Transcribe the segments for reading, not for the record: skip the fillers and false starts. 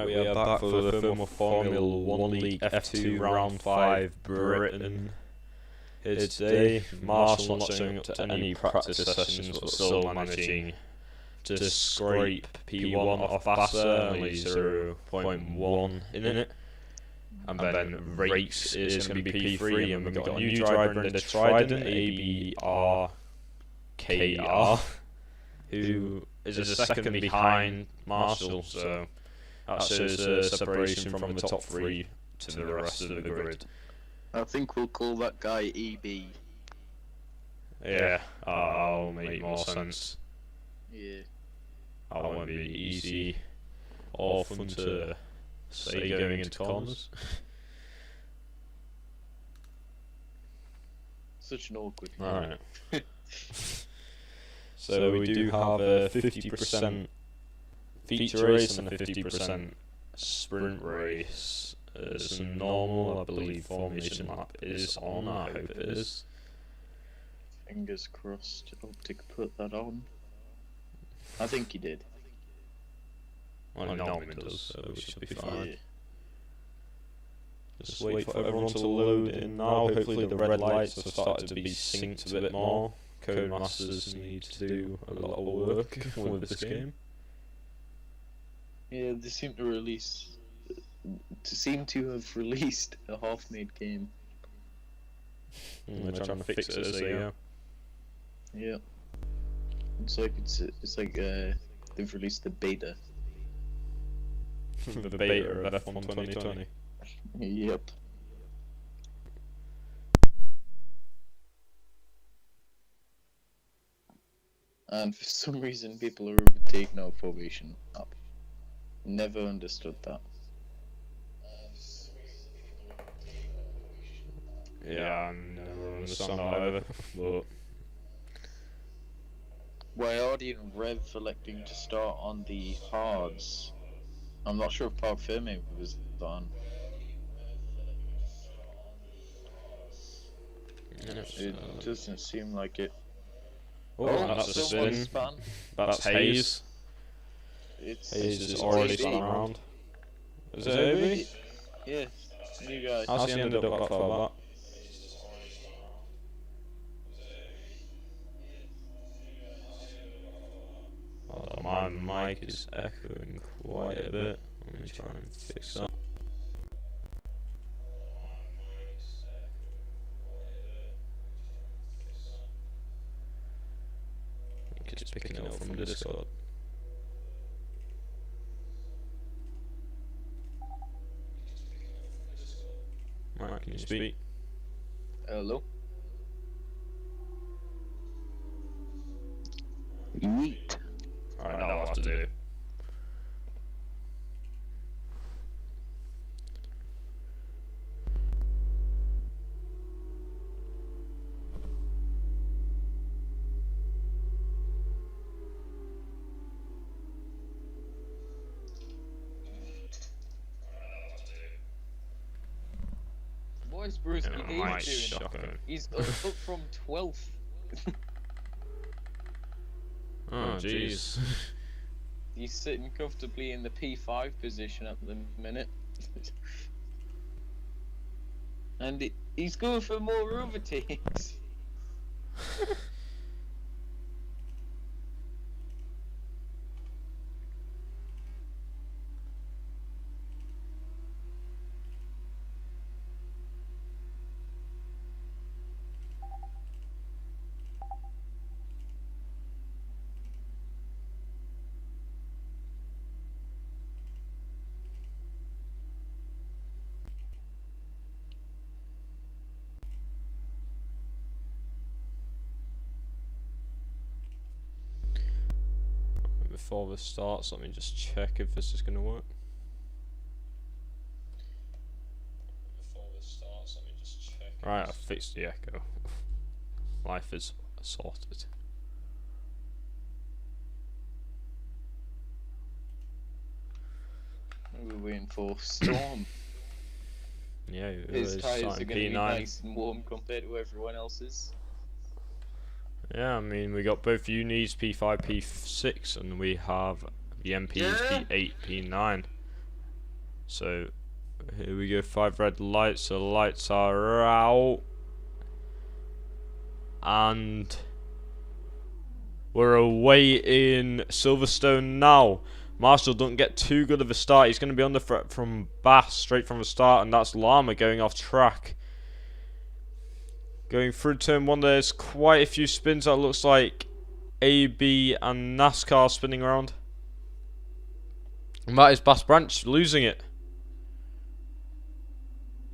we are back for the Formula 1 League F2 Round 5 Britain. Here today, Marshall not showing up to any practice sessions but still managing to scrape P1 off Basser, only 0.1 in it. And then Rakes is going to be P3, and we've got a new driver in the Trident, ABRKR, who is a second behind Marshall, so that shows a separation from the top three to the rest of the grid. I think we'll call that guy EB. Yeah, that'll make more sense. Yeah. That won't be easy or fun to say going into corners. Such an awkward name. Alright. So we do have a 50% feature race and a 50% sprint race. As normal, I believe formation lap is on, I hope it is. Fingers crossed Optic put that on. I think he did. Well, normally does, so we should be fine. Yeah. Just wait for everyone to load in now. Hopefully the red lights have started to be synced a bit more. Codemasters need to do a lot of work with this game. Yeah, they seem to have released a half-made game. They're trying to fix it as they go. Yeah. It's like they've released the beta. The beta of F1 2020. Yep. And for some reason people are overtaking our formation up. Never understood that. Yeah, I never understand that either, but... Why Audi and Rev electing to start on the hards? I'm not sure if Parc Ferme was on. It doesn't seem like it. Oh, that's a spin. That's Hayes. Hayes is already spun around. Is it Obi? Yeah, new guy. How's he ended up that far back? Oh, my mic is echoing quite a bit. Let me try and fix that. I think it's picking it up from Discord. Right, can you speak? Hello? Yeet. Alright, now I'll have to do. What is Bruce doing? Shocking. He's up from 12th. Oh, jeez. He's sitting comfortably in the P5 position at the minute. And he's going for more overtakes. Before this starts, let me just check if this is going to work. Right, I fixed the echo. Life is sorted. We're waiting for Storm. Yeah, his tyres are going to be P9. nice and warm compared to everyone else's. Yeah, I mean, we got both unis P5, P6, and we have the MPs P8, P9. So here we go, 5 red lights, so lights are out. And we're away in Silverstone now. Marshall don't get too good of a start. He's going to be on the threat from Bass straight from the start, and that's Llama going off track. Going through turn 1, there's quite a few spins. That looks like AB and NASCAR spinning around. And that is Bass Branch losing it.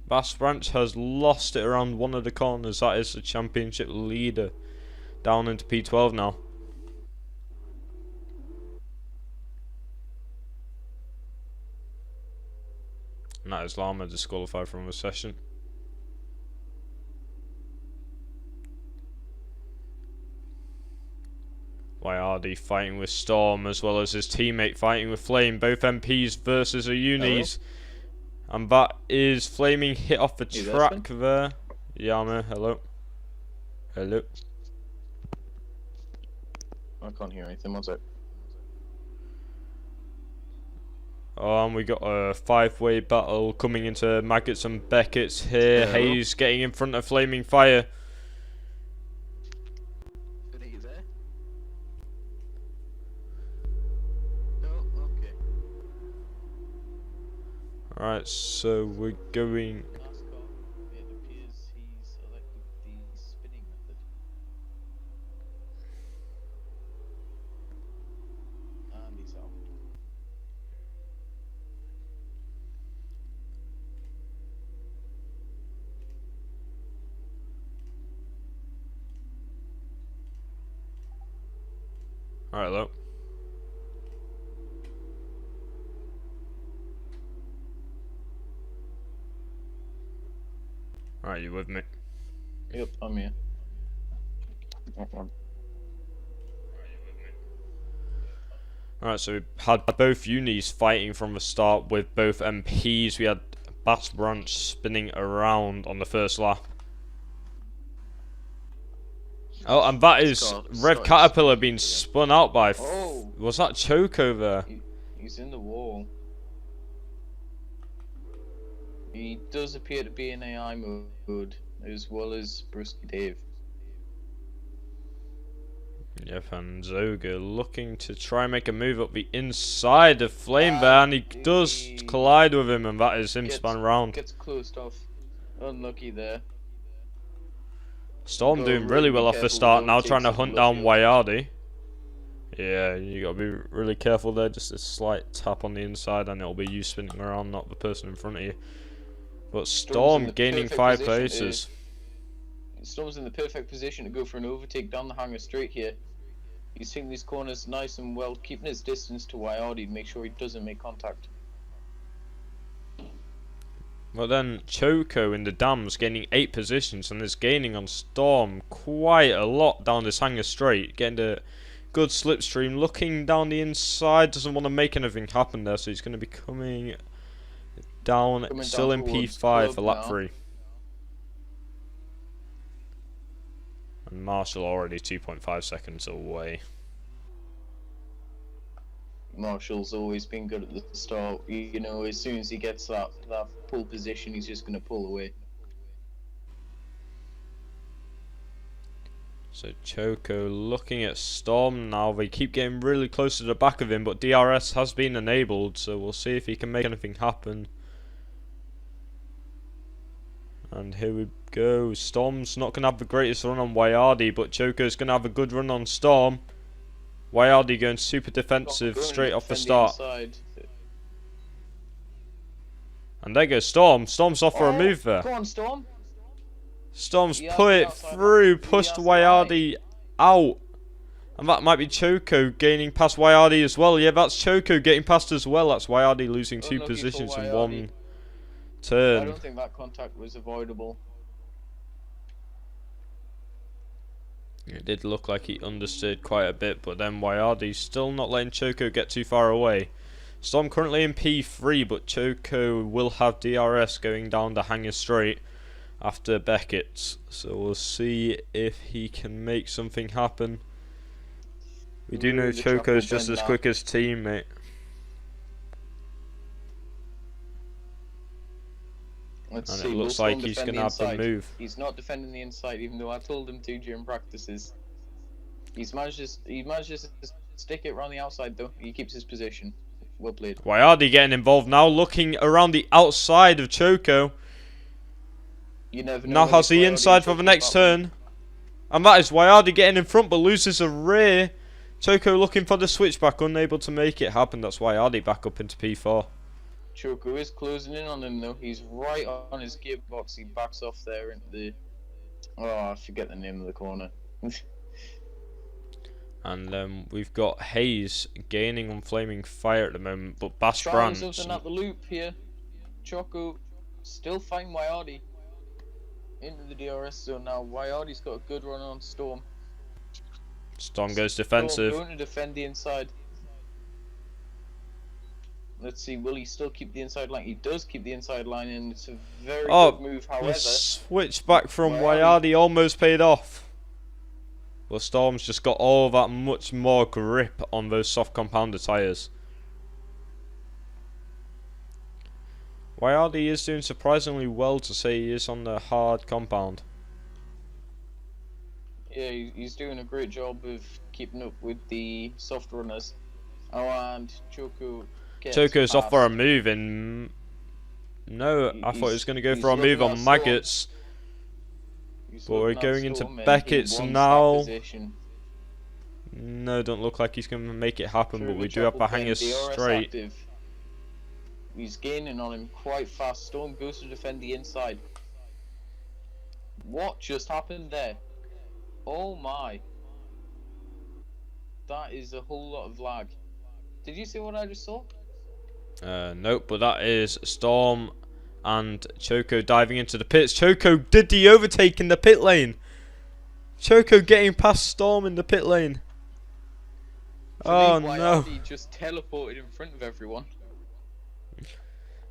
Bass Branch has lost it around one of the corners. That is the championship leader. Down into P12 now. And that is Llama disqualified from the session. Wyardi fighting with Storm as well as his teammate fighting with Flame. Both MPs versus a Unis. Hello. And that is Flaming hit off the track there. Yama, hello. Hello. I can't hear anything, what's it? And we got a 5-way battle coming into Maggots and Beckett's here. Hello. Hayes getting in front of Flaming Fire. Are you there? Oh, okay. Alright, so we're going... NASCAR, it appears he's elected the spinning method. And he's out. Alright, hello. Alright, you with me? Yep, I'm here. Alright, so we had both Unis fighting from the start with both MPs. We had Bass Branch spinning around on the first lap. Oh, and that is Red Caterpillar being spun out by... Was that Choco there? He's in the wall. He does appear to be in AI mode, as well as Brusky Dave. Yep, and Zoga looking to try and make a move up the inside of Flame there, and he does collide with him, and that is him spun round. Gets closed off. Unlucky there. Storm doing really well off the start, now trying to hunt down Wyardi. Yeah, you gotta be really careful there, just a slight tap on the inside and it'll be you spinning around, not the person in front of you. But Storm gaining 5 places. Storm's in the perfect position to go for an overtake down the hanger straight here. He's taking these corners nice and well, keeping his distance to Wyardi to make sure he doesn't make contact. Well then, Choco in the dams gaining 8 positions and is gaining on Storm quite a lot down this hanger straight. Getting a good slipstream, looking down the inside, doesn't want to make anything happen there, so he's going to be coming down still in P5 for lap 3. And Marshall already 2.5 seconds away. Marshall's always been good at the start. You know, as soon as he gets that pole position, he's just going to pull away. So Choco looking at Storm now. They keep getting really close to the back of him, but DRS has been enabled, so we'll see if he can make anything happen. And here we go. Storm's not going to have the greatest run on Wyardi, but Choco's going to have a good run on Storm. Wyardi going super defensive straight off the start. And there goes Storm. Storm's off for a move there. Go on, Storm. Storm's put it through, pushed Wyardi out. And that might be Choco gaining past Wyardi as well. Yeah, that's Choco getting past as well. That's Wyardi losing 2 positions in 1 turn. I don't think that contact was avoidable. It did look like he understood quite a bit, but then Wyardi's still not letting Choco get too far away. Storm currently in P3, but Choco will have DRS going down the hanger straight after Beckett's. So we'll see if he can make something happen. We do know Choco's just as quick as teammate. Let's And see. it looks Will like Storm he's defend going the to have the inside? move. He's not defending the inside, even though I told him to during practices. He manages to stick it around the outside though. He keeps his position. Well played. Wayardi getting involved now, looking around the outside of Choco. You never know. Now has the inside for the next turn. And that is Wayardi getting in front but loses a rear. Choco looking for the switchback, unable to make it happen. That's Wayardi back up into P4. Choco is closing in on him though. He's right on his gearbox. He backs off there into the... Oh, I forget the name of the corner. And we've got Hayes gaining on Flaming Fire at the moment, but Bass Trying Branch... something at the loop here. Choco still fighting Wayardi into the DRS zone now. Wayardi's got a good run on Storm. Storm goes defensive. Storm going to defend the inside. Let's see, will he still keep the inside line? He does keep the inside line, and it's a very good move. However, the switch back from Wayardi almost paid off. Well, Storm's just got all that much more grip on those soft compounder tyres. Wayardi is doing surprisingly well to say he is on the hard compound. Yeah, he's doing a great job of keeping up with the soft runners. Oh, and Choco gets Choco's past. off for a move in... No, I thought he was going to go for a move on Maggots. But we're going into Beckett's now. No, don't look like he's going to make it happen, but we do have the hanger straight. Active. He's gaining on him quite fast. Storm goes to defend the inside. What just happened there? Oh my. That is a whole lot of lag. Did you see what I just saw? Nope, but that is Storm and Choco diving into the pits. Choco did the overtake in the pit lane. Choco getting past Storm in the pit lane. Oh no. He just teleported in front of everyone.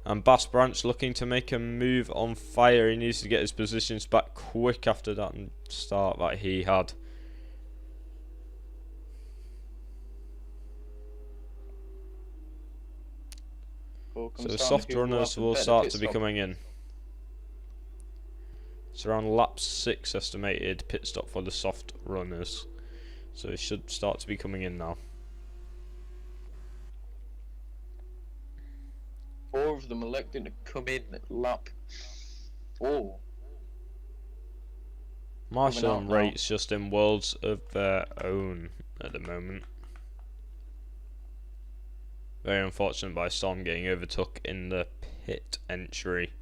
And Bass Branch looking to make a move on Fire. He needs to get his positions back quick after that start that he had. So the soft runners will start to be coming in. It's around lap 6 estimated pit stop for the soft runners. So it should start to be coming in now. 4 of them electing to come in at lap 4. Marshall and Rate's just in worlds of their own at the moment. Very unfortunate by Storm getting overtook in the pit entry.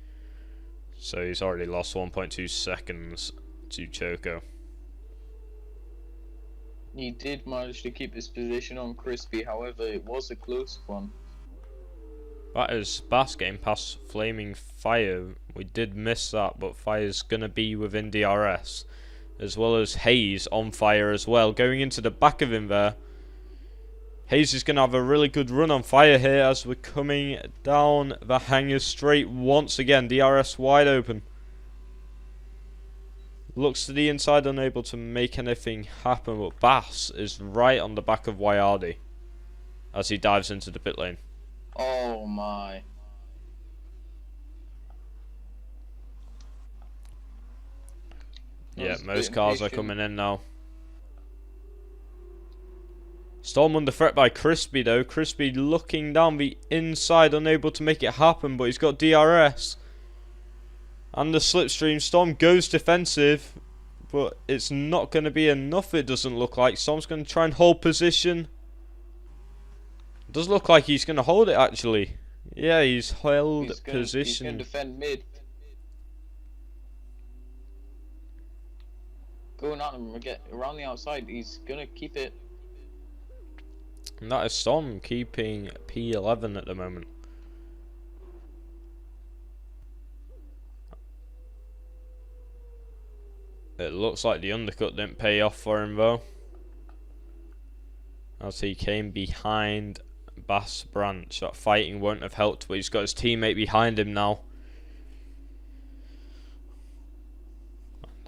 So he's already lost 1.2 seconds to Choco. He did manage to keep his position on Crispy, however it was a close one. That is Bass getting past Flaming Fire. We did miss that, but Fire's going to be within DRS. As well as Hayes on Fire as well. Going into the back of him there. Hayes is going to have a really good run on Fire here as we're coming down the hanger straight once again. DRS wide open. Looks to the inside, unable to make anything happen, but Bass is right on the back of Wayardi as he dives into the pit lane. Oh my. Yeah, most cars are coming in now. Storm under threat by Crispy though. Crispy looking down the inside, unable to make it happen, but he's got DRS. And the slipstream. Storm goes defensive, but it's not going to be enough, it doesn't look like. Storm's going to try and hold position. It does look like he's going to hold it actually. Yeah, he's held position. He's going to defend mid. Going at him, get around the outside, he's going to keep it. And that is Storm keeping P11 at the moment. It looks like the undercut didn't pay off for him though, as he came behind Bass Branch. That fighting won't have helped, but he's got his teammate behind him now.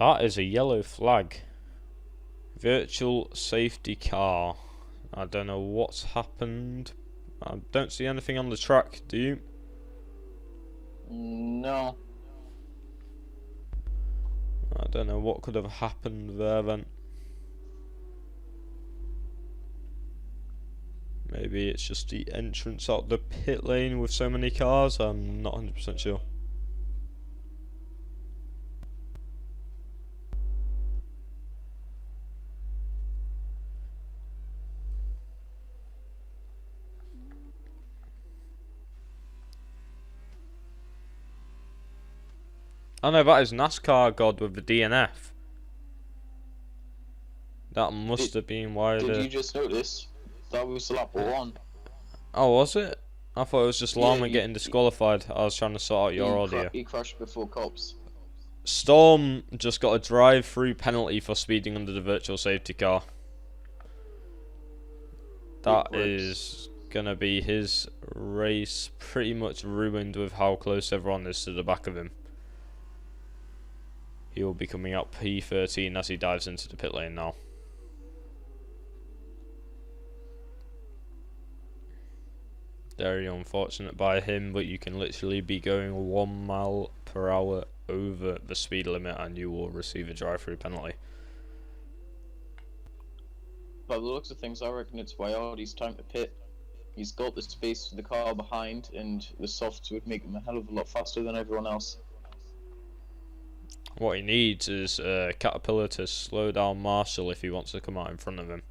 That is a yellow flag. Virtual safety car. I don't know what's happened. I don't see anything on the track, do you? No. I don't know what could have happened there then. Maybe it's just the entrance out the pit lane with so many cars, I'm not 100% sure. Oh no, that is NASCAR God with the DNF. That must have been why Did you just notice? That was lap 1. Oh, was it? I thought it was just Lama Yeah, getting disqualified. I was trying to sort out your audio. He crashed before cops. Storm just got a drive-through penalty for speeding under the virtual safety car. That is gonna be his race pretty much ruined with how close everyone is to the back of him. He will be coming out P13 as he dives into the pit lane now. Very unfortunate by him, but you can literally be going 1 mile per hour over the speed limit and you will receive a drive-through penalty. By the looks of things, I reckon it's Wyoti's time to pit. He's got the space for the car behind, and the softs would make him a hell of a lot faster than everyone else. What he needs is Caterpillar to slow down Marshall if he wants to come out in front of him.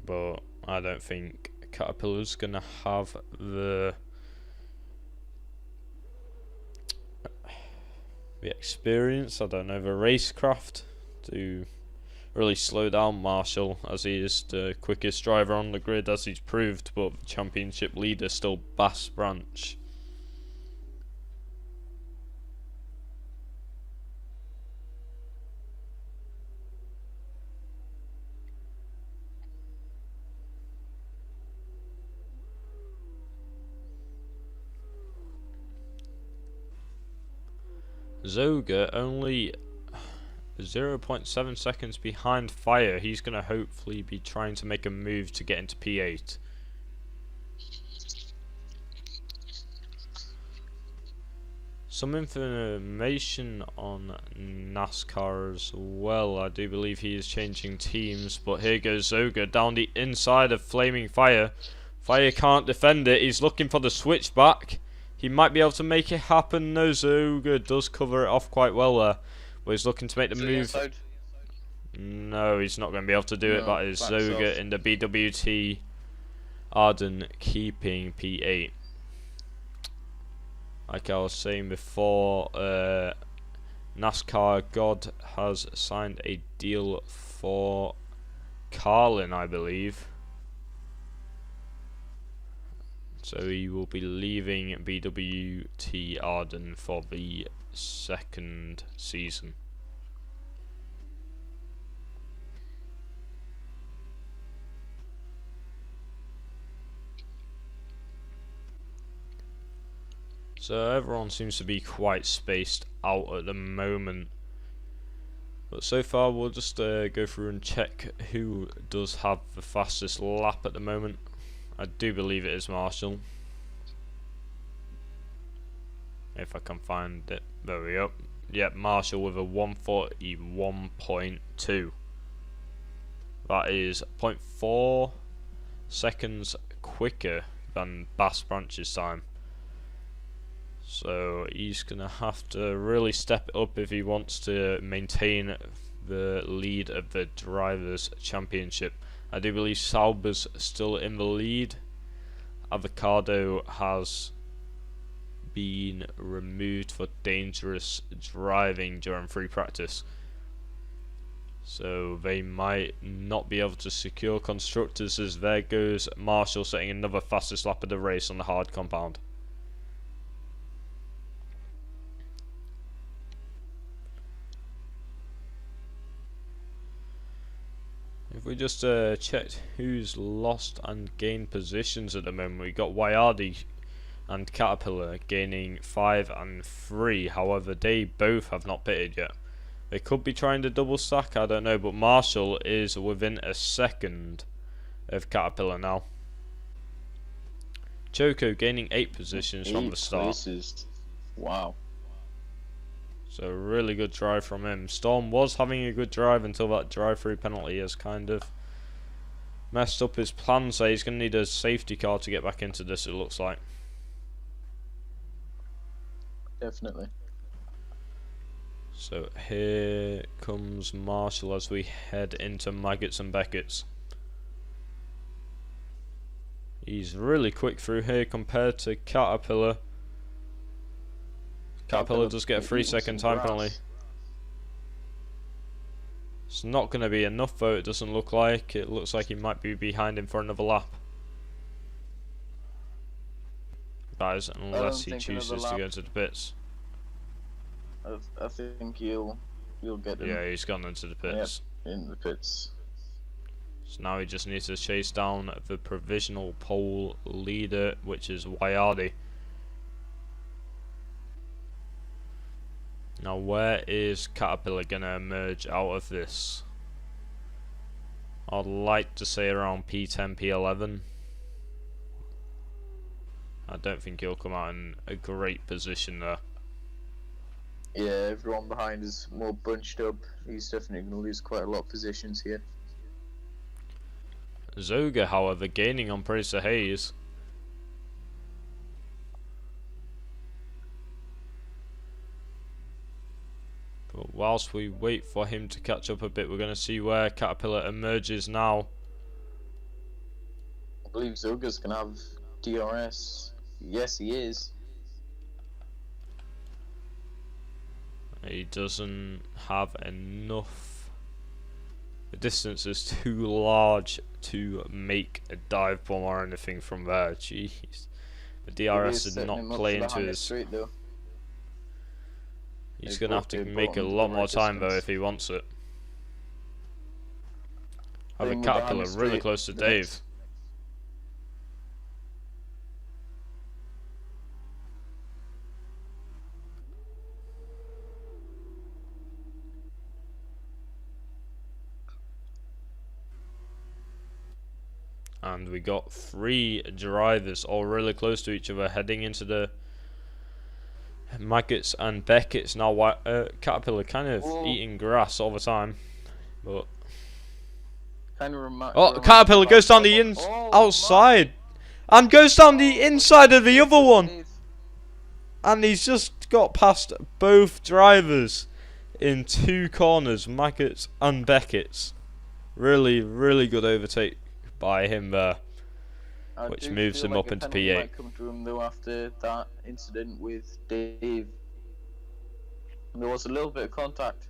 But I don't think Caterpillar's gonna have the experience, I don't know, the racecraft to really slow down Marshall, as he is the quickest driver on the grid as he's proved, but the championship leader still Bass Branch. Zoga only 0.7 seconds behind Fire. He's going to hopefully be trying to make a move to get into P8. Some information on NASCAR as well. I do believe he is changing teams, but here goes Zoga down the inside of Flaming Fire. Fire can't defend it. He's looking for the switchback. He might be able to make it happen. No, Zoga does cover it off quite well there. But he's looking to make the move. No, he's not going to be able to do it. That is Zoga in the BWT. Arden keeping P8. Like I was saying before, NASCAR God has signed a deal for Carlin, I believe. So he will be leaving BWT Arden for the second season. So everyone seems to be quite spaced out at the moment. But so far we'll just go through and check who does have the fastest lap at the moment. I do believe it is Marshall. If I can find it. There we go. Yep, Marshall with a 141.2. That is 0.4 seconds quicker than Bass Branch's time. So he's going to have to really step it up if he wants to maintain the lead of the Drivers' Championship. I do believe Sauber's still in the lead. Avocado has been removed for dangerous driving during free practice. So they might not be able to secure constructors, as there goes Marshall setting another fastest lap of the race on the hard compound. If we just checked who's lost and gained positions at the moment, we got Wayardi and Caterpillar gaining 5 and 3. However, they both have not pitted yet. They could be trying to double stack, I don't know, but Marshall is within a second of Caterpillar now. Choco gaining 8 positions from the start. Places. Wow. So really good drive from him. Storm was having a good drive until that drive-through penalty has kind of messed up his plans. So he's going to need a safety car to get back into this, it looks like. Definitely. So here comes Marshall as we head into Maggots and Beckett's. He's really quick through here compared to Caterpillar. Caterpillar does get a 3-second time penalty. It's not going to be enough though, it doesn't look like. It looks like he might be behind him for another lap. That is, unless he chooses to go to the pits. I think you'll get him. Yeah, he's gone into the pits. Yep, in the pits. So now he just needs to chase down the provisional pole leader, which is Wayardi. Now where is Caterpillar going to emerge out of this? I'd like to say around P10, P11. I don't think he'll come out in a great position there. Yeah, everyone behind is more bunched up. He's definitely going to lose quite a lot of positions here. Zoga, however, gaining on Pracer Hayes. But whilst we wait for him to catch up a bit, we're going to see where Caterpillar emerges now. I believe Zoga's going to have DRS. Yes, he is. He doesn't have enough. The distance is too large to make a dive bomb or anything from there. Jeez. The DRS did not play into his... Straight, He's going to have to make a lot more time though if he wants it. Having Caterpillar really close to Dave. And we got 3 drivers all really close to each other heading into the Maggots and Beckett's. Now Caterpillar kind of eating grass all the time, but Caterpillar goes down the outside and goes down the inside of the other one, and he's just got past both drivers in 2 corners, Maggots and Beckett's. Really, really good overtake by him there, which moves him up into P8. Might come to him though after that incident with Dave. There was a little bit of contact.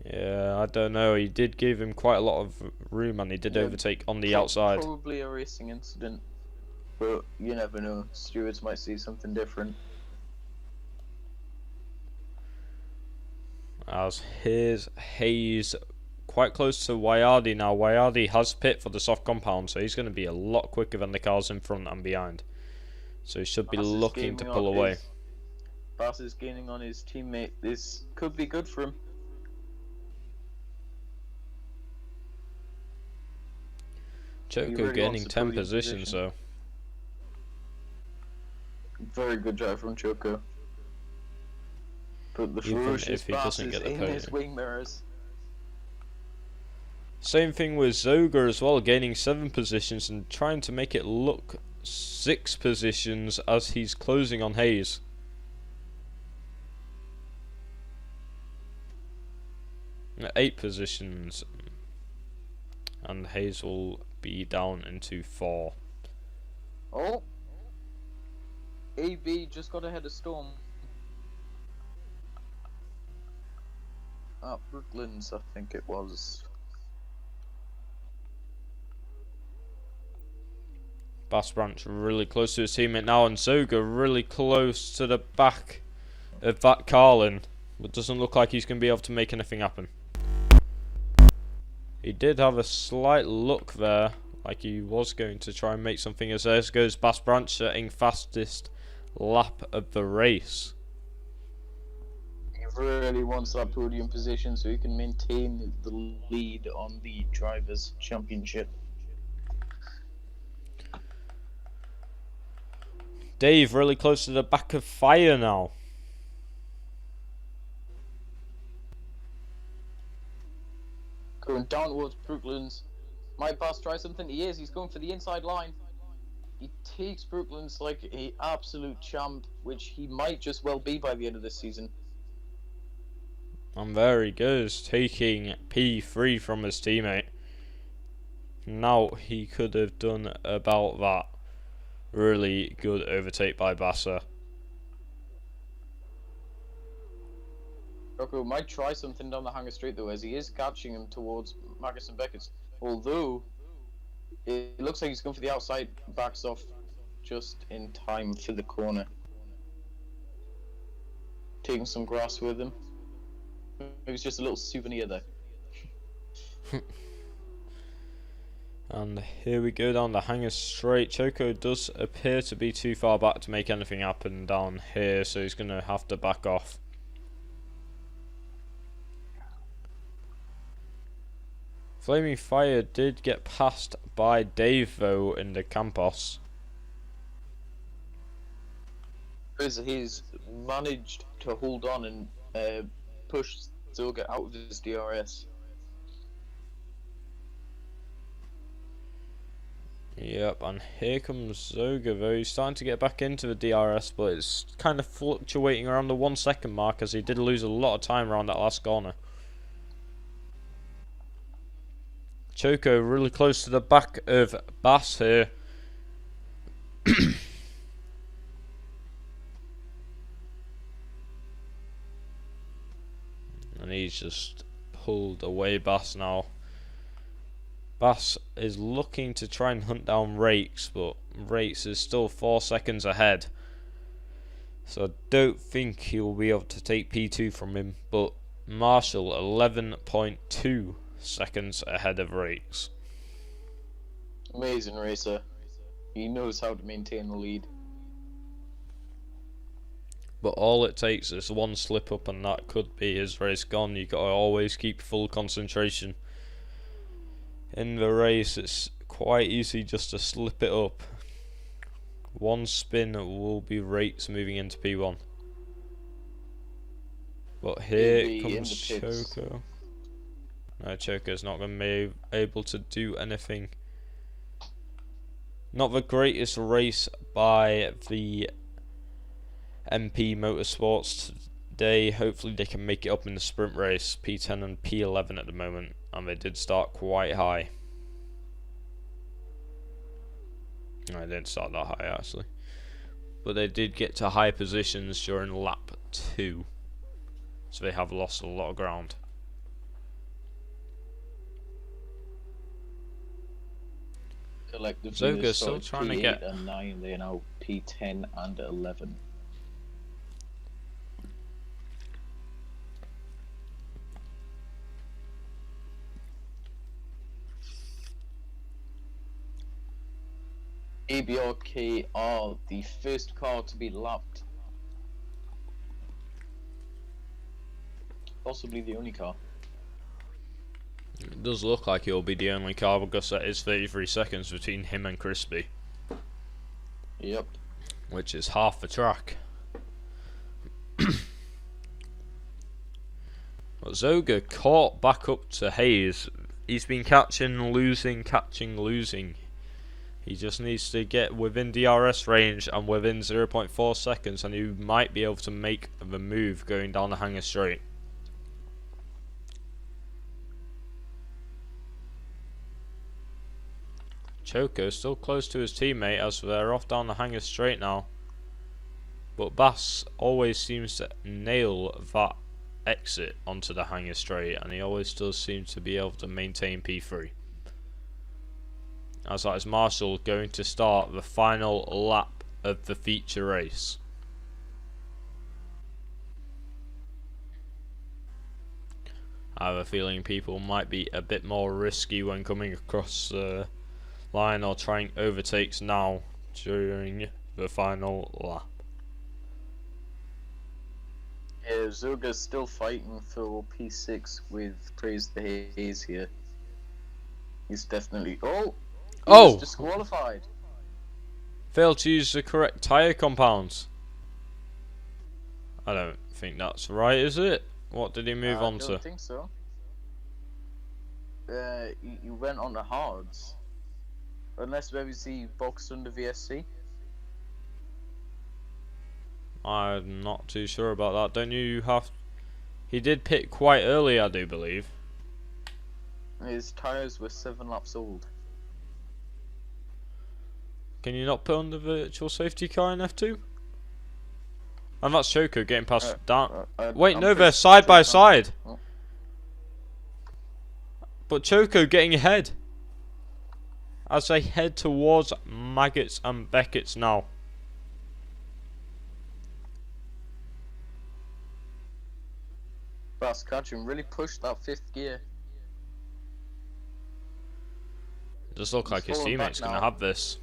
Yeah, I don't know. He did give him quite a lot of room, and he did overtake on the outside. Probably a racing incident, but you never know. Stewards might see something different. As here's Hayes quite close to Wayardi now. Wayardi has pit for the soft compound, so he's going to be a lot quicker than the cars in front and behind. So he should be looking to pull away. Bass is gaining on his teammate. This could be good for him. Choco really gaining 10 positions though. Very good drive from Choco. But the ferocious Bass is in his wing mirrors. Same thing with Zoga as well, gaining 7 positions and trying to make it look 6 positions as he's closing on Hayes. At 8 positions, and Hayes will be down into 4. Oh, AB just got ahead of Storm. At Brooklands, I think it was. Bass Branch really close to his teammate now, and Zoga really close to the back of that Carlin. But doesn't look like he's going to be able to make anything happen. He did have a slight look there, like he was going to try and make something, as there goes Bass Branch setting fastest lap of the race. He really wants that podium position so he can maintain the lead on the Drivers' Championship. Dave really close to the back of Fire now. Going down towards Brooklands. Might Bass try something? He is. He's going for the inside line. He takes Brooklands like an absolute champ, which he might just well be by the end of this season. And very good, taking P3 from his teammate. Now he could have done about that. Really good overtake by Basser. Rocco might try something down the Hanger Straight though, as he is catching him towards Magus and Beckett's. Although it looks like he's going for the outside, backs off just in time for the corner. Taking some grass with him. It was just a little souvenir there. And here we go down the Hanger Straight. Choco does appear to be too far back to make anything happen down here, so he's going to have to back off. Flaming Fire did get passed by Dave though in the Campos. He's managed to hold on and push Zoga out of his DRS. Yep, and here comes Zoga though. He's starting to get back into the DRS, but it's kind of fluctuating around the 1 second mark as he did lose a lot of time around that last corner. Choco really close to the back of Bass here. And he's just pulled away Bass now. Bass is looking to try and hunt down Rakes, but Rakes is still 4 seconds ahead. So I don't think he'll be able to take P2 from him, but Marshall 11.2 seconds ahead of Rakes. Amazing racer. He knows how to maintain the lead. But all it takes is one slip up and that could be his race gone. You gotta always keep full concentration. In the race it's quite easy just to slip it up. One spin will be Rakes moving into P1. But here comes Choco. No, Choco's not going to be able to do anything. Not the greatest race by the MP Motorsports today. Hopefully they can make it up in the sprint race. P10 and P11 at the moment, and they did start quite high. No, they didn't start that high actually, but they did get to high positions during lap 2, so they have lost a lot of ground. Zoga's still trying to get and 9. They are now P10 and 11. ABRK are the first car to be lapped. Possibly the only car. It does look like he'll be the only car because that is 33 seconds between him and Crispy. Yep. Which is half the track. But Zoga caught back up to Hayes. He's been catching, losing, catching, losing. He just needs to get within DRS range and within 0.4 seconds and he might be able to make the move going down the Hanger Straight. Choco still close to his teammate as they're off down the Hanger Straight now. But Bass always seems to nail that exit onto the Hanger Straight and he always does seem to be able to maintain P3. As that is Marshall going to start the final lap of the feature race. I have a feeling people might be a bit more risky when coming across the line or trying overtakes now during the final lap. Yeah, Zoga's still fighting for P6 with Praise the Haze here. He's definitely... Oh! He was disqualified. Failed to use the correct tyre compounds. I don't think that's right, is it? What did he move on to? I don't think so. He went on the hards. Unless maybe he boxed under VSC. I'm not too sure about that. Don't you have... He did pit quite early, I do believe. His tyres were 7 laps old. Can you not put on the virtual safety car in F2? And that's Choco getting past down. Wait, no, they're side by side. Oh. But Choco getting ahead. As they head towards Maggots and Beckett's now. Fast Catching really pushed that 5th gear. Does look like his teammate's going to have this.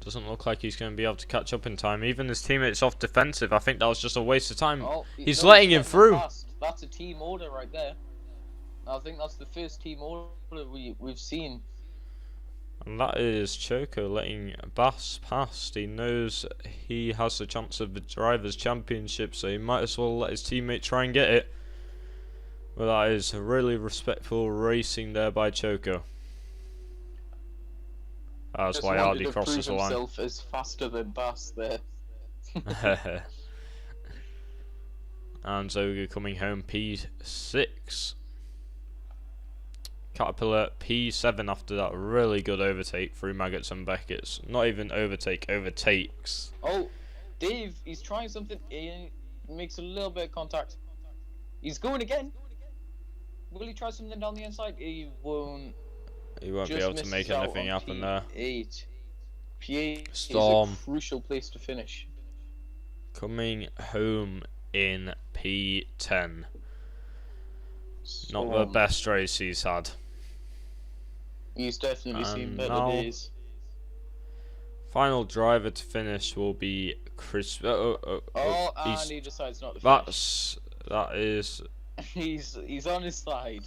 Doesn't look like he's going to be able to catch up in time. Even his teammate's off defensive. I think that was just a waste of time. Oh, he's letting him through. That's a team order right there. I think that's the first team order we've seen. And that is Choco letting Bass past. He knows he has the chance of the Drivers' Championship, so he might as well let his teammate try and get it. But that is really respectful racing there by Choco. That's why Hardy crosses the line. Himself is faster than Bass there. And Zoga coming home P6. Caterpillar P7 after that really good overtake through Maggots and Beckett's. Not even overtake, overtakes. Oh, Dave, he's trying something. He makes a little bit of contact. He's going again. Will he try something down the inside? He won't. He won't be able to make anything happen there. P8. P8 Storm. is a crucial place to finish. Coming home in P10. Storm. Not the best race he's had. He's definitely seen better days. Final driver to finish will be Chris. And he decides not to finish. That is. He's on his side.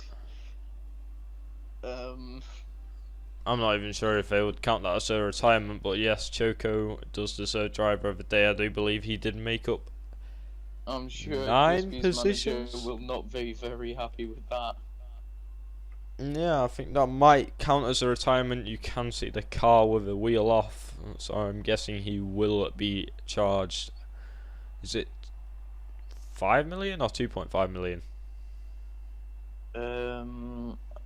I'm not even sure if they would count that as a retirement, but yes, Choco does deserve driver of the day. I do believe he did make up. I'm sure 9 positions. Manager will not be very happy with that. Yeah, I think that might count as a retirement. You can see the car with the wheel off, so I'm guessing he will be charged. Is it 5 million or 2.5 million?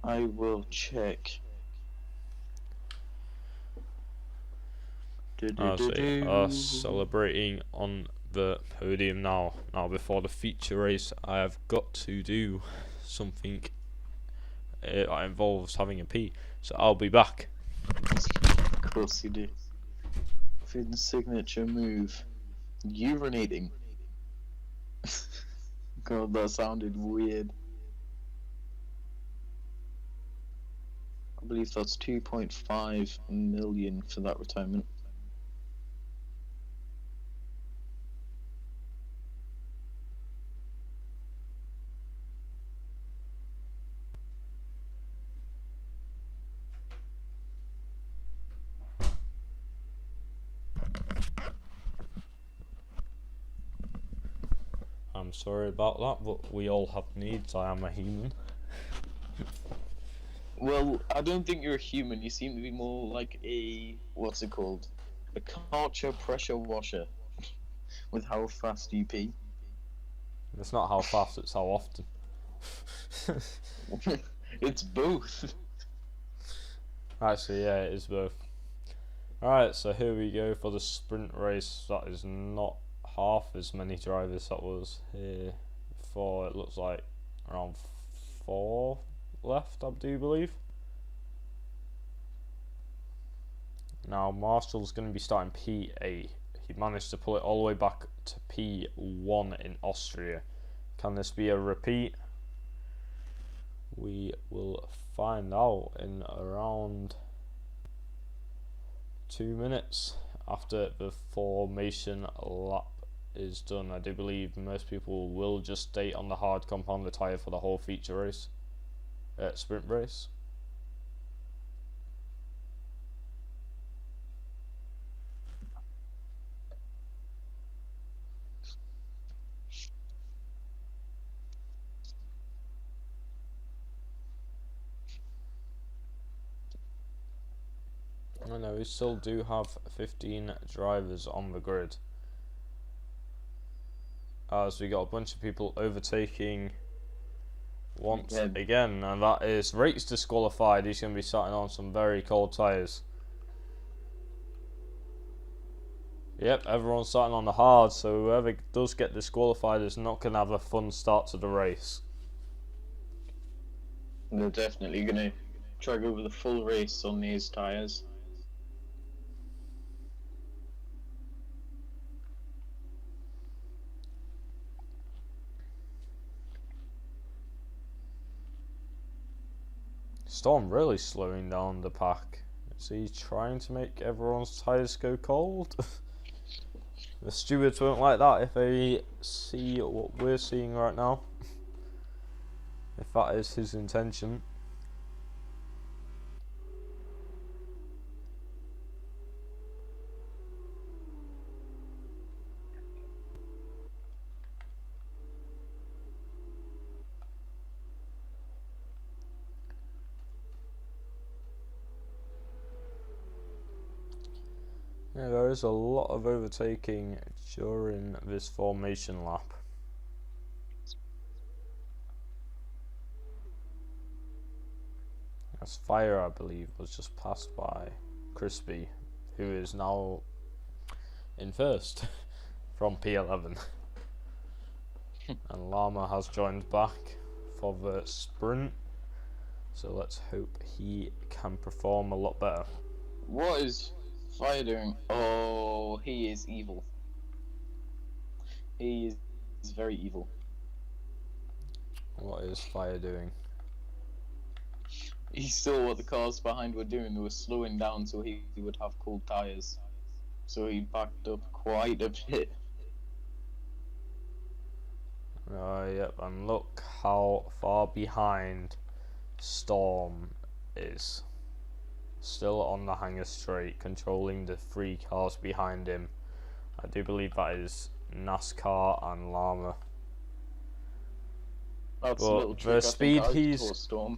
I will check. Us celebrating on the podium now. Now, before the feature race, I have got to do something that involves having a pee. So I'll be back. Of course you do. Finn's signature move. Urinating. God, that sounded weird. I believe that's 2.5 million for that retirement. I'm sorry about that, but we all have needs. I am a human. Well, I don't think you're a human. You seem to be more like a, what's it called? A Karcher pressure washer. With how fast you pee. It's not how fast, it's how often. It's both. Actually, yeah, it is both. Alright, so here we go for the sprint race. That is not half as many drivers that was here before. It looks like around 4 left, I do believe. Now Marshall's going to be starting P8. He managed to pull it all the way back to P1 in Austria. Can this be a repeat? We will find out in around 2 minutes after the formation lap is done. I do believe most people will just stay on the hard compound tyre for the whole feature race, sprint race. I know, we still do have 15 drivers on the grid. As we got a bunch of people overtaking once again, and that is Rates disqualified. He's going to be starting on some very cold tyres. Yep, everyone's starting on the hard, so whoever does get disqualified is not going to have a fun start to the race. They're definitely going to drag over the full race on these tyres. Storm really slowing down the pack. Is he trying to make everyone's tyres go cold? The stewards won't like that if they see what we're seeing right now. If that is his intention. Yeah, there is a lot of overtaking during this formation lap. As Fire, I believe, was just passed by Crispy, who is now in first from P11. And Llama has joined back for the sprint, so let's hope he can perform a lot better. What is Fire doing? Oh, he is evil. He is very evil. What is Fire doing? He saw what the cars behind were doing. They were slowing down so he would have cold tyres. So he backed up quite a bit. Yep, and look how far behind Storm is. Still on the hanger straight, controlling the 3 cars behind him. I do believe that is NASCAR and Llama. That's a but little trick. the speed Storm.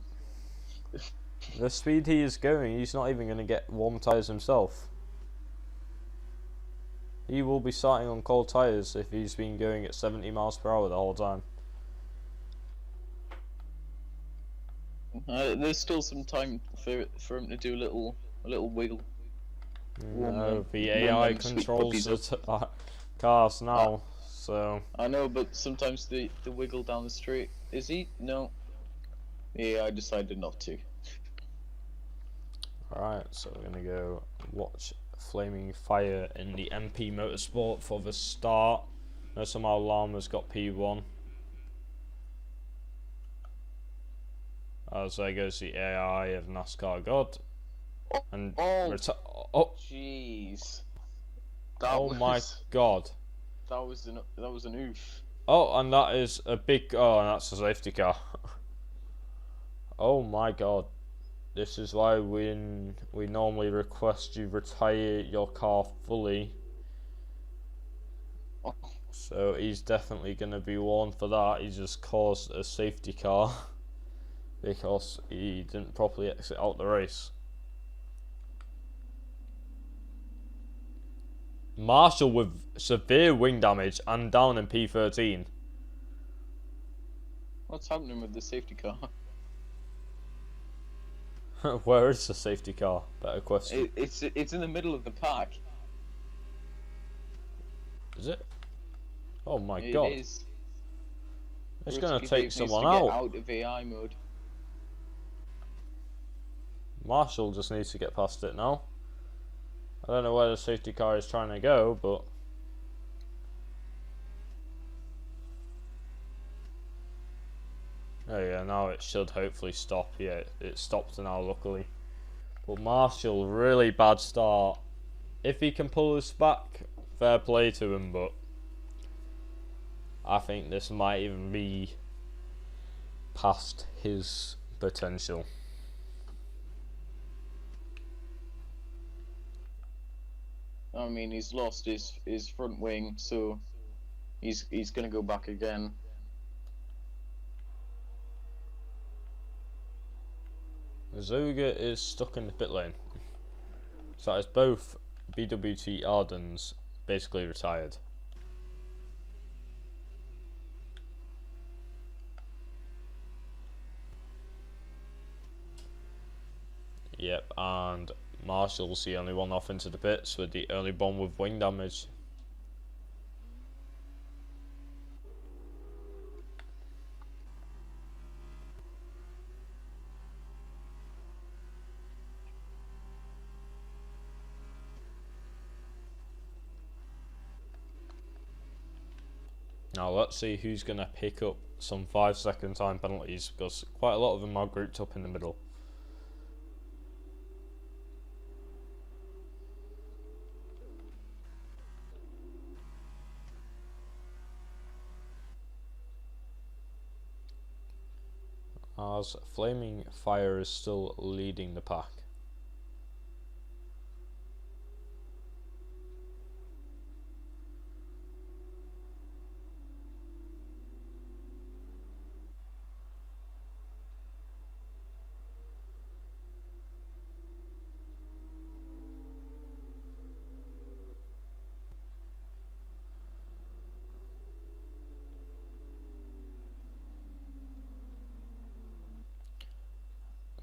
The speed he is going, he's not even going to get warm tyres himself. He will be starting on cold tyres if he's been going at 70 miles per hour the whole time. There's still some time for him to do a little wiggle. No, the AI controls the cars now, so... I know, but sometimes the wiggle down the straight. Is he? No. Yeah, I decided not to. Alright, so we're going to go watch Flaming Fire in the MP Motorsport for the start. No, somehow Llama's got P1. As there goes the AI of NASCAR God. And jeez. Oh my god. That was an oof. Oh, and that is a big... Oh, and that's a safety car. Oh my god. This is why we normally request you retire your car fully. Oh. So he's definitely going to be warned for that. He just caused a safety car because he didn't properly exit out the race. Marshall with severe wing damage and down in P13. What's happening with the safety car? Where is the safety car? Better question. It's in the middle of the pack. Is it? Oh my god. It is. It's going to take someone out. out. Get out of AI mode. Marshall just needs to get past it now. I don't know where the safety car is trying to go, but... Oh yeah, now it should hopefully stop. Yeah, it stopped now, luckily. But Marshall, really bad start. If he can pull this back, fair play to him, but... I think this might even be past his potential. I mean, he's lost his front wing, so he's gonna go back again. Zoga is stuck in the pit lane. So it's both BWT Ardens basically retired. Yep, and Marshall's the only one off into the pits with the only one with wing damage. Now let's see who's going to pick up some 5-second time penalties, because quite a lot of them are grouped up in the middle. As Flaming Fire is still leading the pack.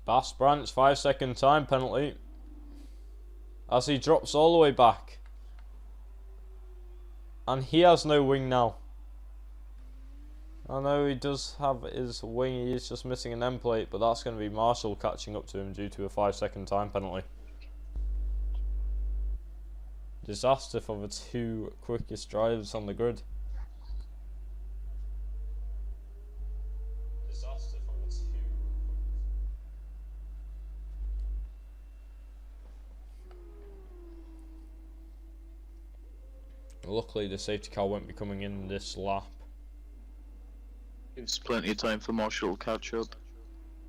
Bass Branch 5-second time penalty as he drops all the way back, and he has no wing now. I know he does have his wing, he is just missing an end plate, but that's going to be Marshall catching up to him due to a 5-second time penalty. Disaster for the two quickest drivers on the grid. Disaster for the two. Luckily the safety car won't be coming in this lap. Gives plenty of time for Marshall to catch up.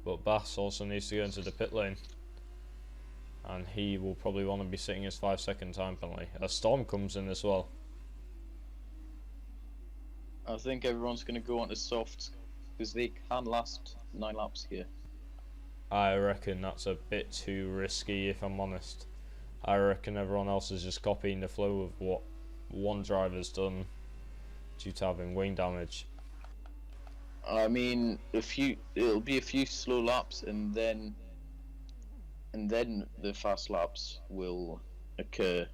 But Bass also needs to go into the pit lane, and he will probably want to be sitting his 5-second time penalty. A Storm comes in as well. I think everyone's going to go on to softs because they can last 9 laps here. I reckon that's a bit too risky, if I'm honest. I reckon everyone else is just copying the flow of what one driver's done due to having wing damage. I mean, it'll be a few slow laps, and then the fast laps will occur.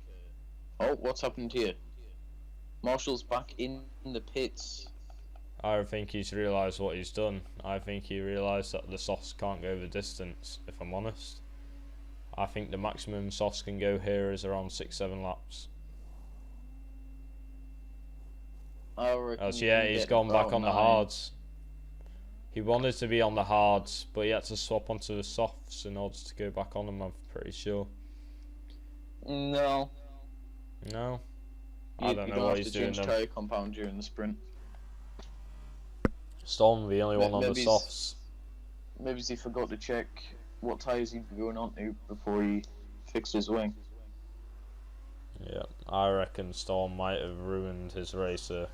Oh, what's happened here? Marshall's back in the pits. I think he's realised what he's done. I think he realised that the softs can't go the distance, if I'm honest. I think the maximum softs can go here is around 6-7 laps. I reckon As yeah, he's gone back on the hards. He wanted to be on the hards, but he had to swap onto the softs in order to go back on them, I'm pretty sure. No. No? I don't know what he's doing then. Tire compound during the sprint. Storm, the only one on the softs. Maybe he forgot to check what tyres he'd be going on to before he fixed his wing. Yeah, I reckon Storm might have ruined his racer.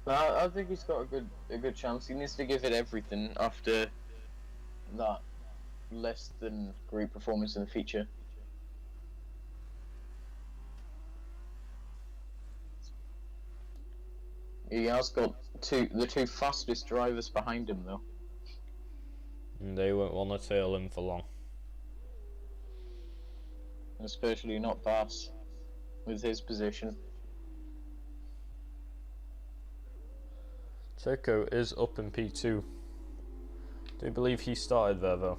I think he's got a good chance. He needs to give it everything after that less than great performance in the feature. He has got the two fastest drivers behind him though. And they won't want to tail him for long. Especially not Bass with his position. Choco is up in P2. Do believe he started there though.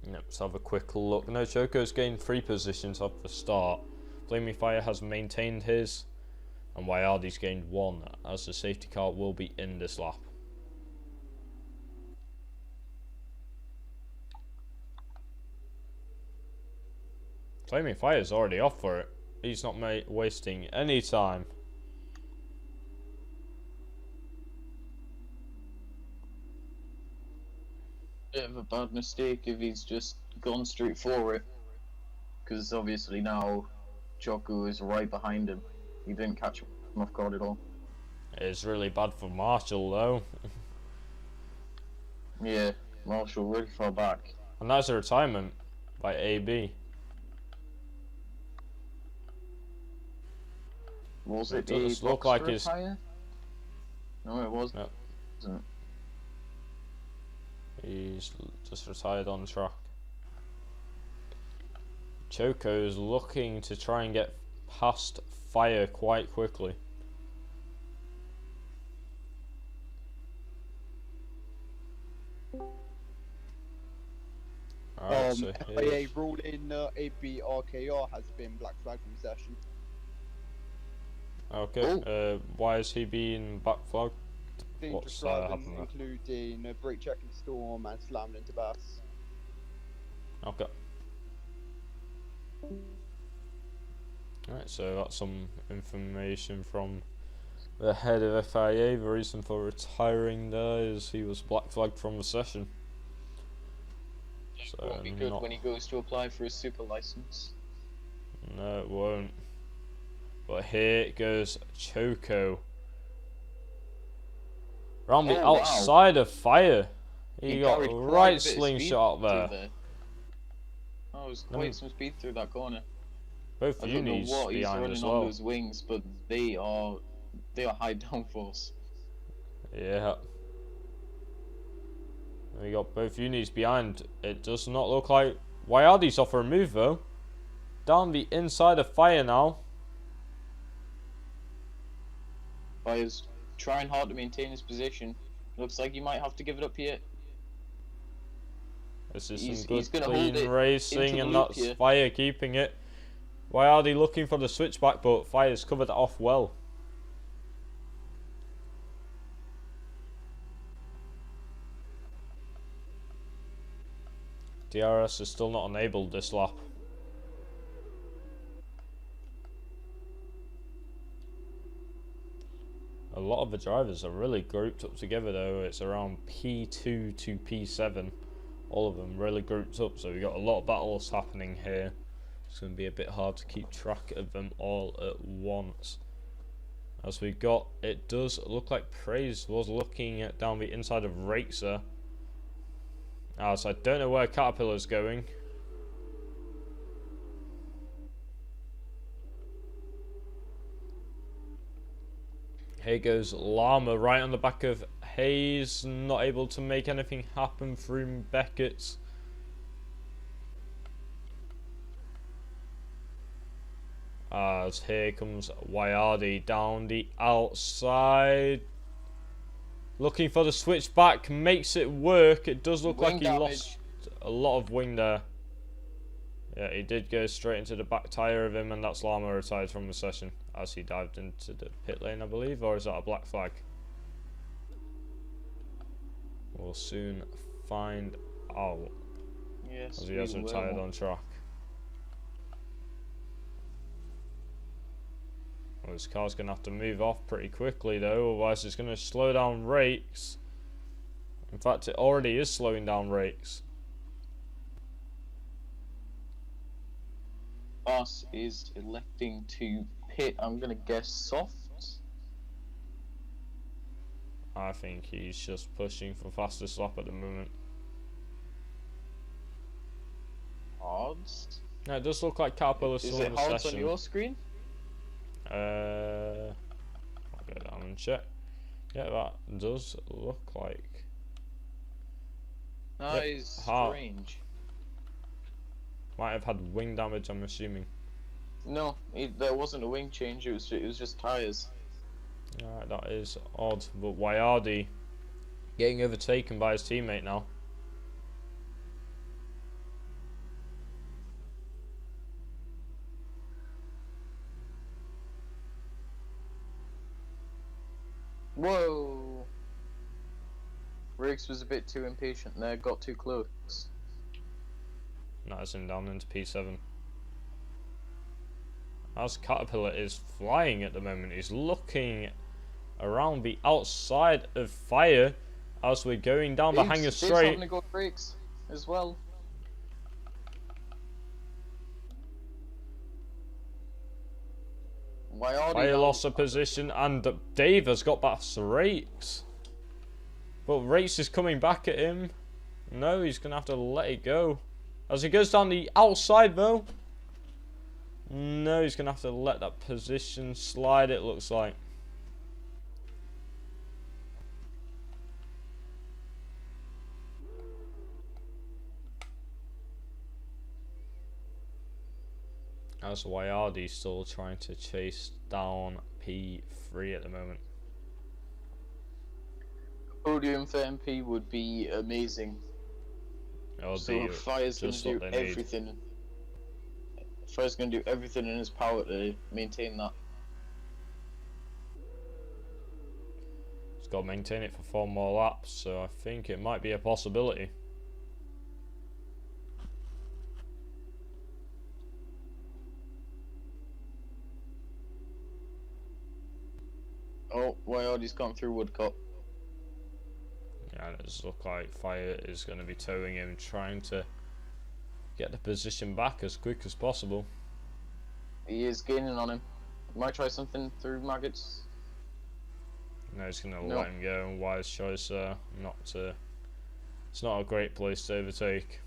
Yep, let's have a quick look. No, Choco's gained 3 positions off the start. Flaming Fire has maintained his, and Wayardi's gained 1, as the safety car will be in this lap. Flaming Fire's already off for it. He's not wasting any time. Bit of a bad mistake if he's just gone straight for it, because obviously now Choco is right behind him. He didn't catch him off guard at all. It's really bad for Marshall though. Yeah, Marshall really far back. And that's a retirement by AB. Was It it a does look like his... retire? No, it wasn't. No. He's just retired on the track. Choco's looking to try and get past Fire quite quickly. Alright, so FIA ruling AB RKR has been black flagged from session. okay, why is he being back flagged? Dangerous driving, including brake checking Storm and slamming into Bass. Okay. Alright, so that's some information from the head of FIA. The reason for retiring there is he was black flagged from the session. So it won't be good when he goes to apply for his super license. No, it won't. But here goes Choco. Around the outside of Fire. He got a right slingshot there. Oh, it was quite some speed through that corner. Both unis behind as well. On those wings, but they are high downforce. Yeah. We got both unis behind. It does not look like Wayardi's off for a move though. Down the inside of Fire now. Fire's trying hard to maintain his position. Looks like he might have to give it up here. This is some good clean racing, and that's Fire keeping it. Wayardi looking for the switchback, but Fire's covered it off well. DRS is still not enabled this lap. A lot of the drivers are really grouped up together though. It's around P2 to P7. All of them really grouped up, so we've got a lot of battles happening here. It's going to be a bit hard to keep track of them all at once. As we got, it does look like Praise was looking at down the inside of Racer. So I don't know where Caterpillar's going. Here goes Llama right on the back of Hayes, not able to make anything happen through Beckett's. As here comes Wayardi down the outside. Looking for the switchback, makes it work. It does look like he lost a lot of wing there. Yeah, he did go straight into the back tyre of him, and that's Llama retired from the session as he dived into the pit lane, I believe, or is that a black flag? We'll soon find out. Yes, as he has retired on track. Well, this car's going to have to move off pretty quickly though, otherwise it's going to slow down Rakes. In fact, it already is slowing down Rakes. Boss is electing to pit, I'm going to guess soft. I think he's just pushing for fastest lap at the moment. Hards? No, it does look like Caterpillar's still in the session. Is it hards on your screen? I'll go down and check. Yeah, that does look like. That is strange. Might have had wing damage, I'm assuming. No, there wasn't a wing change. It was just tires. Alright, that is odd. But Wayardi getting overtaken by his teammate now. Whoa! Riggs was a bit too impatient there, got too close. That's him down into P7. As Caterpillar is flying at the moment, he's looking around the outside of Fire as we're going down the hanger straight. Having to go brakes as well. Fire lost a position, and Dave has got past Rakes. But Rakes is coming back at him. No, he's going to have to let it go. As he goes down the outside, though. No, he's going to have to let that position slide, it looks like. As Wyardi's still trying to chase down P3 at the moment. Podium for MP would be amazing. So Fire's going to do everything. Fire's going to do everything in his power to maintain that. He's got to maintain it for 4 more laps, so I think it might be a possibility. Oh, Wyardi's gone through Woodcock. Yeah, it does look like Fire is going to be towing him, trying to get the position back as quick as possible. He is gaining on him. Might try something through Maggots. No, he's going to let him go. Wise choice not to. It's not a great place to overtake.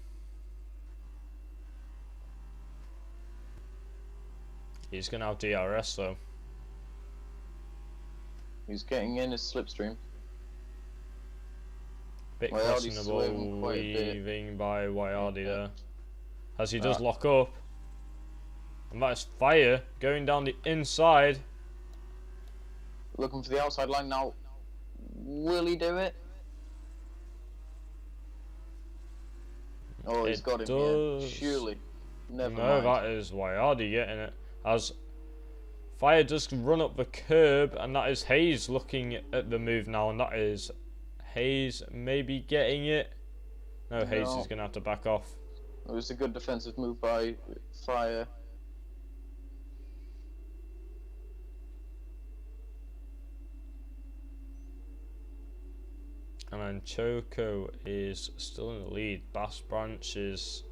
He's going to have DRS though. He's getting in his slipstream. Bit questionable weaving by Wyardi there. As he does lock up. And that is Fire going down the inside. Looking for the outside line now. Will he do it? Oh, he's got him here. Surely. Never mind. No, that is Wyardi getting it. As Fire does run up the curb, and that is Hayes looking at the move now, and that is Hayes maybe getting it. No, Hayes is going to have to back off. It was a good defensive move by Fire. And then Choco is still in the lead. Bass Branch is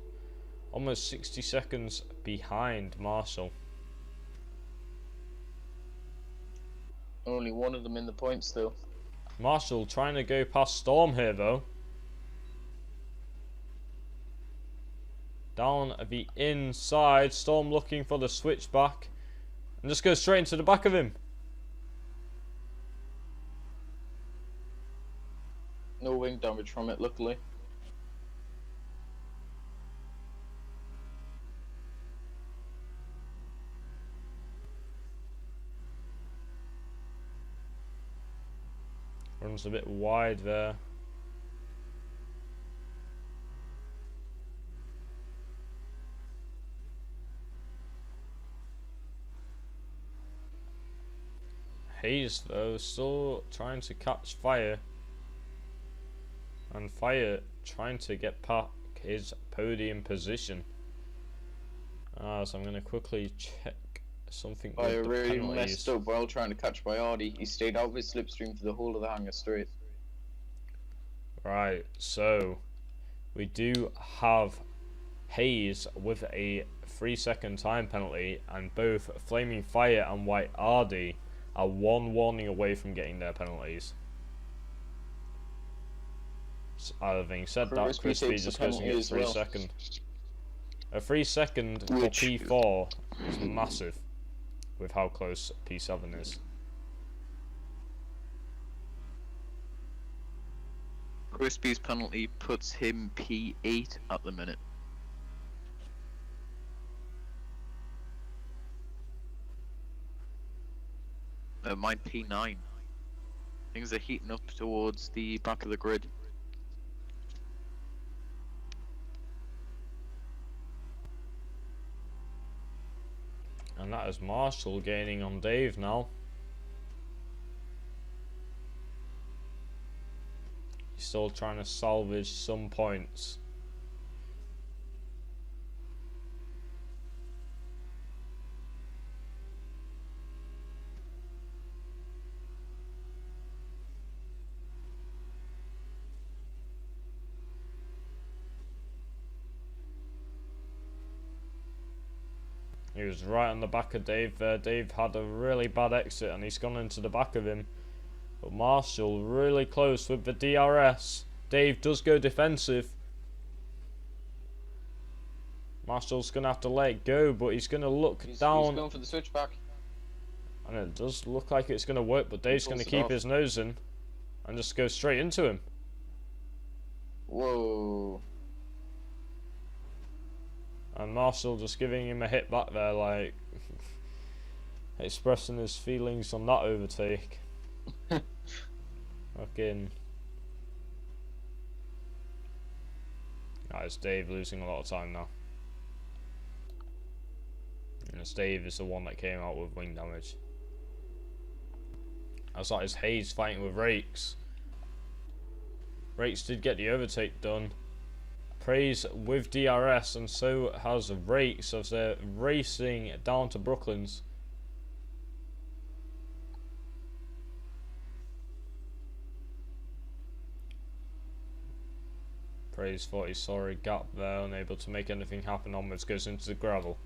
almost 60 seconds behind Marshall. Only one of them in the points still. Marshall trying to go past Storm here though. Down the inside, Storm looking for the switchback. And just goes straight into the back of him. No wing damage from it, luckily. Runs a bit wide there. Hayes though still trying to catch Fire. And Fire trying to get back his podium position. So I'm going to quickly check something. Fire really messed up while trying to catch Wyardi. He stayed out of his slipstream for the whole of the hangar straight. Right, so we do have Hayes with a 3-second time penalty, and both Flaming Fire and Wyardi are 1 warning away from getting their penalties. Having said that, Crispy just goes and gets 3 seconds. A 3 second for P4 is massive with how close P7 is. Crispy's penalty puts him P8 at the minute. Mine P9. Things are heating up towards the back of the grid. And that is Marshall gaining on Dave now. He's still trying to salvage some points. He was right on the back of Dave there. Dave had a really bad exit and he's gone into the back of him. But Marshall really close with the DRS. Dave does go defensive. Marshall's going to have to let it go, but he's going to look down. He's going for the switchback. And it does look like it's going to work, but Dave's going to keep his nose in and just go straight into him. Whoa. And Marshall just giving him a hit back there, like expressing his feelings on that overtake. Fucking. It's Dave losing a lot of time now. And it's Dave is the one that came out with wing damage. As that is Hayes fighting with Rakes. Rakes did get the overtake done. Praise with DRS, and so has Rakes as they're racing down to Brooklands. Praise thought he saw a gap there, unable to make anything happen. Onwards goes into the gravel.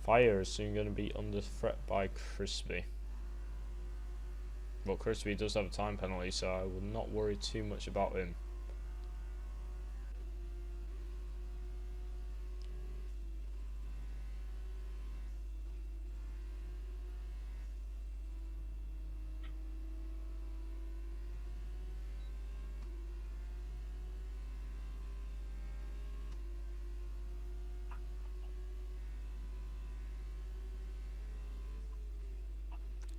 Fire is soon going to be under threat by Crispy. Well, Crispy does have a time penalty, so I will not worry too much about him.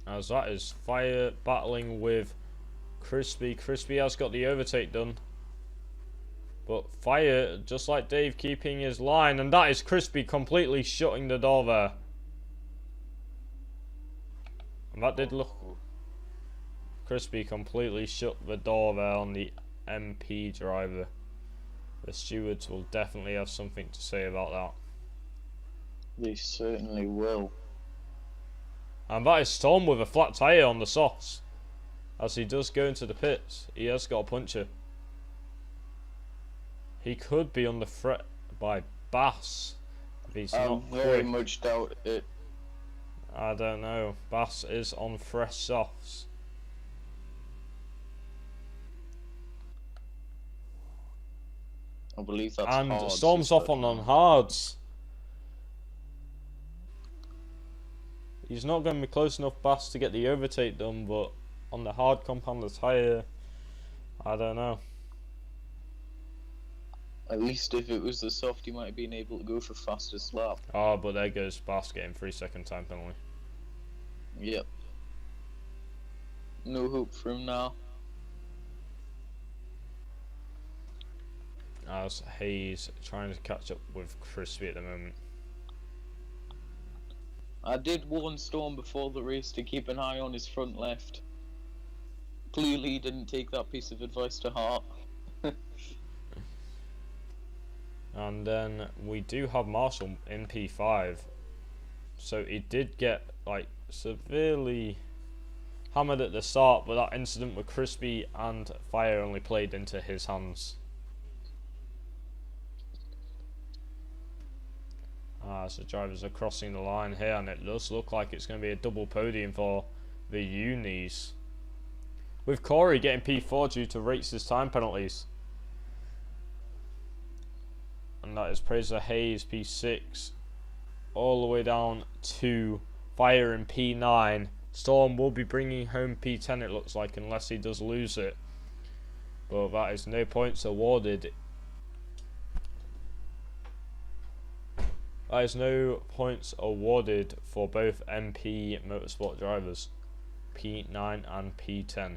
As that is Fire battling with Crispy. Crispy has got the overtake done. But Fire, just like Dave, keeping his line. And that is Crispy completely shutting the door there. And that did look... Crispy completely shut the door there on the MP driver. The stewards will definitely have something to say about that. They certainly will. And that is Storm with a flat tyre on the softs. As he does go into the pits, he has got a puncher. He could be under threat by Bass if he's not quick. I very much doubt it. I don't know. Bass is on fresh softs. I believe that's And hards, Storm's off on hards. He's not going to be close enough Bass to get the overtake done, but on the hard compounder tyre, I don't know. At least if it was the soft, he might have been able to go for fastest lap. Oh, but there goes Bass getting 3-second time penalty. Yep. No hope for him now. As Hayes trying to catch up with Crispy at the moment. I did warn Storm before the race to keep an eye on his front left. Clearly he didn't take that piece of advice to heart. And then we do have Marshall in P5. So he did get like severely hammered at the start, but that incident with Crispy and Fire only played into his hands. So drivers are crossing the line here, and it does look like it's going to be a double podium for the unis. With Corey getting P4 due to Rakes' time penalties. And that is Fraser Hayes P6 all the way down to Fire in P9. Storm will be bringing home P10 it looks like, unless he does lose it. But that is no points awarded. There is no points awarded for both MP Motorsport drivers, P9 and P10.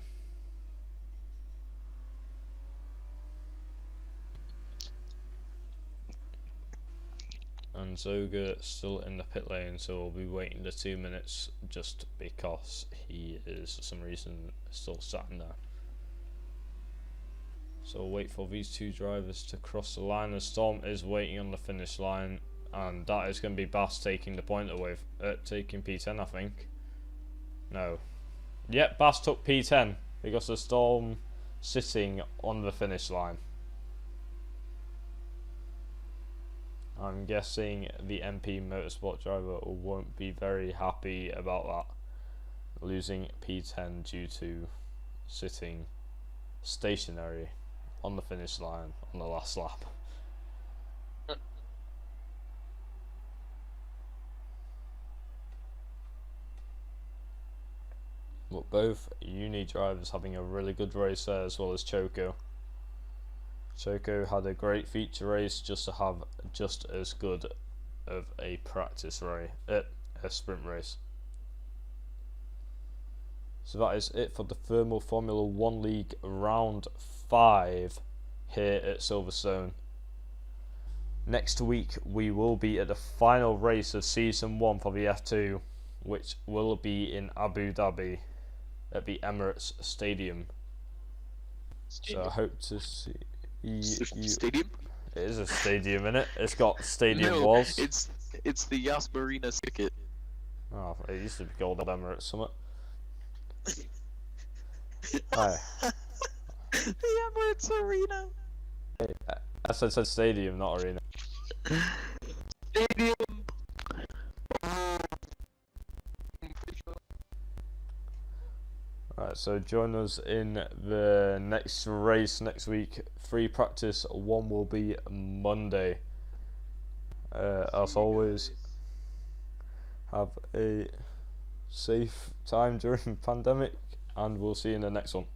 And Zoga still in the pit lane, so we'll be waiting the 2 minutes just because he is for some reason still sat in there. So we'll wait for these two drivers to cross the line, and Storm is waiting on the finish line. And that is going to be Bass taking the point away, taking P10 I think. No. Yep, Bass took P10 because of Storm sitting on the finish line. I'm guessing the MP Motorsport driver won't be very happy about that. Losing P10 due to sitting stationary on the finish line on the last lap. But both uni drivers having a really good race there, as well as Choco. Choco had a great feature race just to have just as good of a practice race, a sprint race. So that is it for the Thermal Formula 1 League Round 5 here at Silverstone. Next week we will be at the final race of Season 1 for the F2, which will be in Abu Dhabi at the Emirates Stadium. So I hope to see you. Stadium? It is a stadium, innit? It's got stadium No, walls. it's the Yas Marina circuit. Oh, it used to be called Emirates Summit. Hi. The Emirates Arena. I said stadium, not arena. Stadium. Right, so join us in the next race next week. Free practice 1 will be Monday. As always, have a safe time during the pandemic, and we'll see you in the next one.